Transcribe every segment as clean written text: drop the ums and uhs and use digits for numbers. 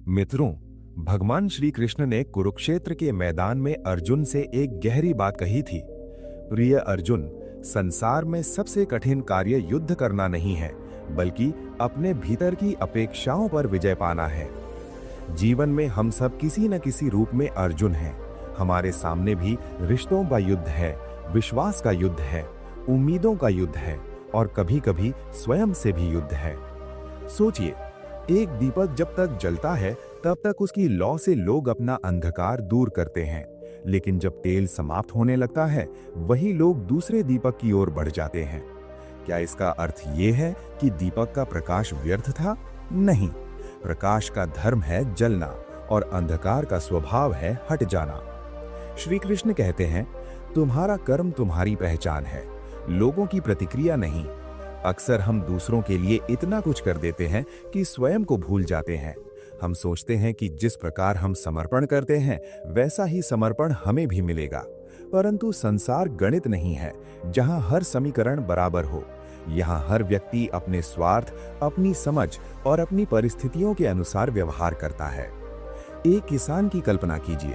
मित्रों, भगवान श्री कृष्ण ने कुरुक्षेत्र के मैदान में अर्जुन से एक गहरी बात कही थी। प्रिय अर्जुन, संसार में सबसे कठिन कार्य युद्ध करना नहीं है, बल्कि अपने भीतर की अपेक्षाओं पर विजय पाना है। जीवन में हम सब किसी न किसी रूप में अर्जुन हैं। हमारे सामने भी रिश्तों का युद्ध है, विश्वास का युद्ध है, उम्मीदों का युद्ध है और कभी-कभी स्वयं से भी युद्ध है। सोचिए, एक दीपक जब तक जलता है तब तक उसकी लौ से लोग अपना अंधकार दूर करते हैं, लेकिन जब तेल समाप्त होने लगता है वही लोग दूसरे दीपक की ओर बढ़ जाते हैं। क्या इसका अर्थ ये है कि दीपक का प्रकाश व्यर्थ था? नहीं, प्रकाश का धर्म है जलना और अंधकार का स्वभाव है हट जाना। श्री कृष्ण कहते हैं, तुम्हारा कर्म तुम्हारी पहचान है, लोगों की प्रतिक्रिया नहीं। अक्सर हम दूसरों के लिए इतना कुछ कर देते हैं कि स्वयं को भूल जाते हैं। हम सोचते हैं कि जिस प्रकार हम समर्पण करते हैं वैसा ही समर्पण हमें भी मिलेगा, परंतु संसार गणित नहीं है जहां हर समीकरण बराबर हो। यहाँ हर व्यक्ति अपने स्वार्थ, अपनी समझ और अपनी परिस्थितियों के अनुसार व्यवहार करता है। एक किसान की कल्पना कीजिए।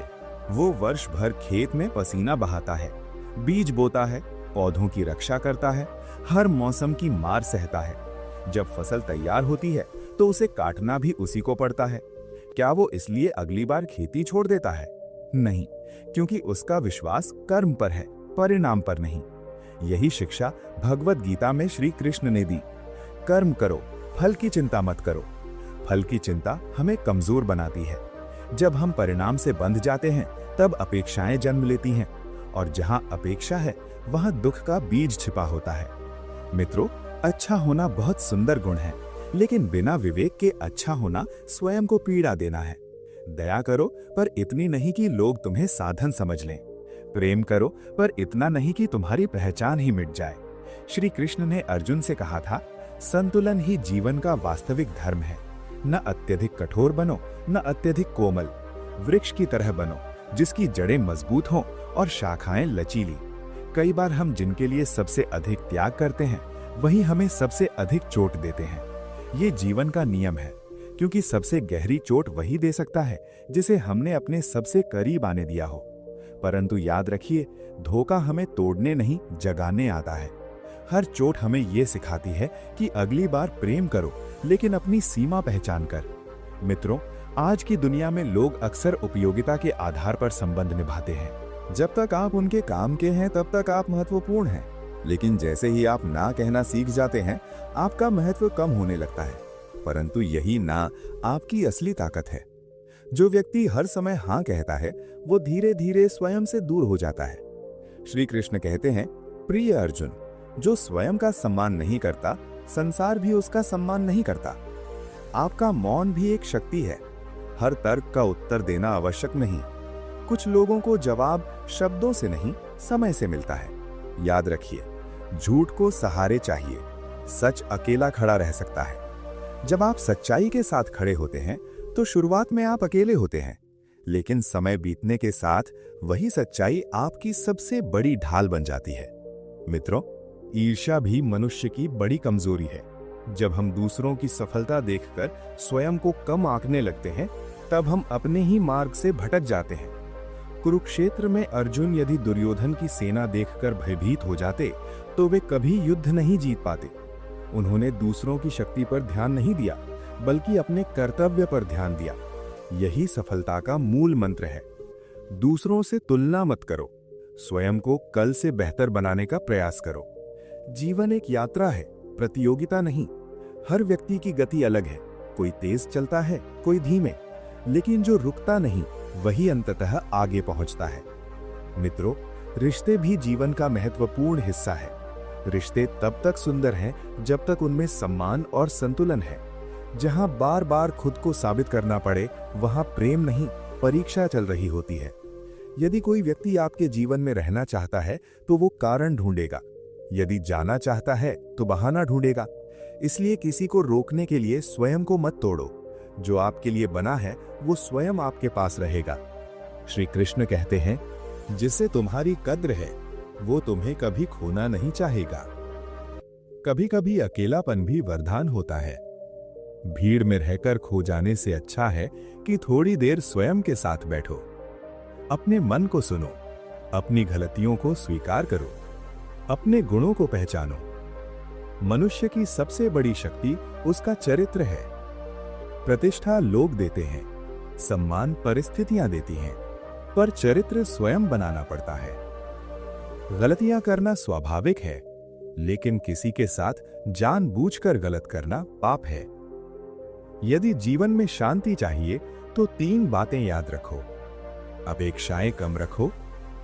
वो वर्ष भर खेत में पसीना बहाता है, बीज बोता है, पौधों की रक्षा करता है, हर मौसम की मार सहता है। जब फसल तैयार होती है तो उसे काटना भी उसी को पड़ता है। क्या वो इसलिए अगली बार खेती छोड़ देता है? नहीं, क्योंकि उसका विश्वास कर्म पर है, परिणाम पर नहीं। यही शिक्षा भगवत गीता में श्री कृष्ण ने दी। कर्म करो, फल की चिंता मत करो। फल की चिंता हमें कमजोर बनाती है। जब हम परिणाम से बंध जाते हैं तब अपेक्षाएं जन्म लेती हैं, और जहां अपेक्षा है वहां दुख का बीज छिपा होता है। मित्रों, अच्छा होना बहुत सुंदर गुण है, लेकिन बिना विवेक के अच्छा होना स्वयं को पीड़ा देना है। दया करो, पर इतनी नहीं कि लोग तुम्हें साधन समझ लें। प्रेम करो, पर इतना नहीं कि तुम्हारी पहचान ही मिट जाए। श्री कृष्ण ने अर्जुन से कहा था, संतुलन ही जीवन का वास्तविक धर्म है। न अत्यधिक कठोर बनो, न अत्यधिक कोमल। वृक्ष की तरह बनो, जिसकी जड़ें मजबूत हों और शाखाएं लचीली। कई बार हम जिनके लिए सबसे अधिक त्याग करते हैं वही हमें सबसे अधिक चोट देते हैं। ये जीवन का नियम है, क्योंकि सबसे गहरी चोट वही दे सकता है जिसे हमने अपने सबसे करीब आने दिया हो। परंतु याद रखिए, धोखा हमें तोड़ने नहीं, जगाने आता है। हर चोट हमें ये सिखाती है कि अगली बार प्रेम करो, लेकिन अपनी सीमा पहचान कर। मित्रों, आज की दुनिया में लोग अक्सर उपयोगिता के आधार पर संबंध निभाते हैं। जब तक आप उनके काम के हैं तब तक आप महत्वपूर्ण हैं, लेकिन जैसे ही आप ना कहना सीख जाते हैं आपका महत्व कम होने लगता है। परंतु यही ना आपकी असली ताकत है। जो व्यक्ति हर समय हाँ कहता है वो धीरे धीरे स्वयं से दूर हो जाता है। श्री कृष्ण कहते हैं, प्रिय अर्जुन, जो स्वयं का सम्मान नहीं करता, संसार भी उसका सम्मान नहीं करता। आपका मौन भी एक शक्ति है। हर तर्क का उत्तर देना आवश्यक नहीं। कुछ लोगों को जवाब शब्दों से नहीं, समय से मिलता है। याद रखिए, झूठ को सहारे चाहिए, सच अकेला खड़ा रह सकता है। जब आप सच्चाई के साथ खड़े होते हैं तो शुरुआत में आप अकेले होते हैं, लेकिन समय बीतने के साथ वही सच्चाई आपकी सबसे बड़ी ढाल बन जाती है। मित्रों, ईर्ष्या भी मनुष्य की बड़ी कमजोरी है। जब हम दूसरों की सफलता देखकर स्वयं को कम आंकने लगते हैं तब हम अपने ही मार्ग से भटक जाते हैं। कुरुक्षेत्र में अर्जुन यदि दुर्योधन की सेना देखकर भयभीत हो जाते तो वे कभी युद्ध नहीं जीत पाते। उन्होंने दूसरों की शक्ति पर ध्यान नहीं दिया, बल्कि अपने कर्तव्य पर ध्यान दिया। यही सफलता का मूल मंत्र है। दूसरों से तुलना मत करो, स्वयं को कल से बेहतर बनाने का प्रयास करो। जीवन एक यात्रा है, प्रतियोगिता नहीं। हर व्यक्ति की गति अलग है, कोई तेज चलता है, कोई धीमे, लेकिन जो रुकता नहीं वही अंततः आगे पहुंचता है। मित्रों, रिश्ते भी जीवन का महत्वपूर्ण हिस्सा है। रिश्ते तब तक सुंदर हैं जब तक उनमें सम्मान और संतुलन है। जहां बार बार खुद को साबित करना पड़े वहां प्रेम नहीं, परीक्षा चल रही होती है। यदि कोई व्यक्ति आपके जीवन में रहना चाहता है तो वो कारण ढूंढेगा। यदि जाना चाहता है तो बहाना ढूंढेगा। इसलिए किसी को रोकने के लिए स्वयं को मत तोड़ो। जो आपके लिए बना है वो स्वयं आपके पास रहेगा। श्री कृष्ण कहते हैं, जिससे तुम्हारी कद्र है वो तुम्हें कभी खोना नहीं चाहेगा। कभी कभी अकेलापन भी वरदान होता है। भीड़ में रहकर खो जाने से अच्छा है कि थोड़ी देर स्वयं के साथ बैठो। अपने मन को सुनो, अपनी गलतियों को स्वीकार करो, अपने गुणों को पहचानो। मनुष्य की सबसे बड़ी शक्ति उसका चरित्र है। प्रतिष्ठा लोग देते हैं, सम्मान परिस्थितियां देती हैं, पर चरित्र स्वयं बनाना पड़ता है। गलतियां करना स्वाभाविक है, लेकिन किसी के साथ जानबूझकर गलत करना पाप है। यदि जीवन में शांति चाहिए तो 3 बातें याद रखो। अपेक्षाएं कम रखो,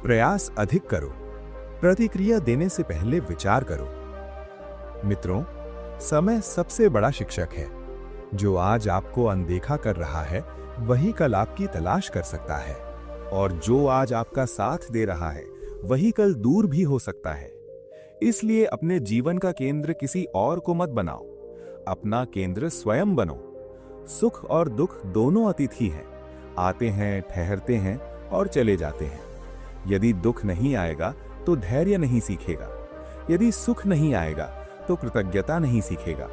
प्रयास अधिक करो, प्रतिक्रिया देने से पहले विचार करो। मित्रों, समय सबसे बड़ा शिक्षक है। जो आज आपको अनदेखा कर रहा है, वही कल आपकी तलाश कर सकता है, और जो आज आपका साथ दे रहा है, वही कल दूर भी हो सकता है। इसलिए अपने जीवन का केंद्र किसी और को मत बनाओ, अपना केंद्र स्वयं बनो। सुख और दुख दोनों अतिथि हैं, आते हैं, ठहरते हैं और चले जाते हैं। यदि दुख नहीं आएगा तो धैर्य नहीं सीखेगा, यदि सुख नहीं आएगा तो कृतज्ञता नहीं सीखेगा।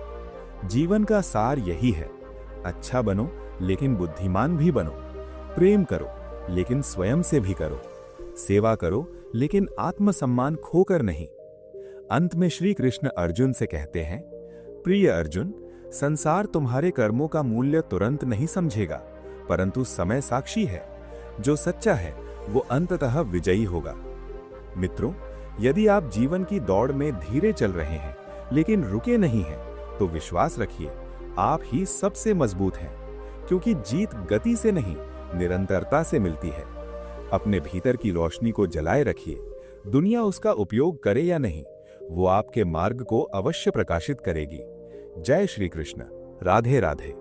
जीवन का सार यही है, अच्छा बनो लेकिन बुद्धिमान भी बनो, प्रेम करो लेकिन स्वयं से भी करो, सेवा करो लेकिन आत्मसम्मान खोकर नहीं। अंत में श्री कृष्ण अर्जुन से कहते हैं, प्रिय अर्जुन, संसार तुम्हारे कर्मों का मूल्य तुरंत नहीं समझेगा, परंतु समय साक्षी है। जो सच्चा है वो अंततः विजयी होगा। मित्रों, यदि आप जीवन की दौड़ में धीरे चल रहे हैं लेकिन रुके नहीं हैं, तो विश्वास रखिए, आप ही सबसे मजबूत हैं, क्योंकि जीत गति से नहीं, निरंतरता से मिलती है। अपने भीतर की रोशनी को जलाए रखिए। दुनिया उसका उपयोग करे या नहीं, वो आपके मार्ग को अवश्य प्रकाशित करेगी। जय श्री कृष्ण। राधे राधे।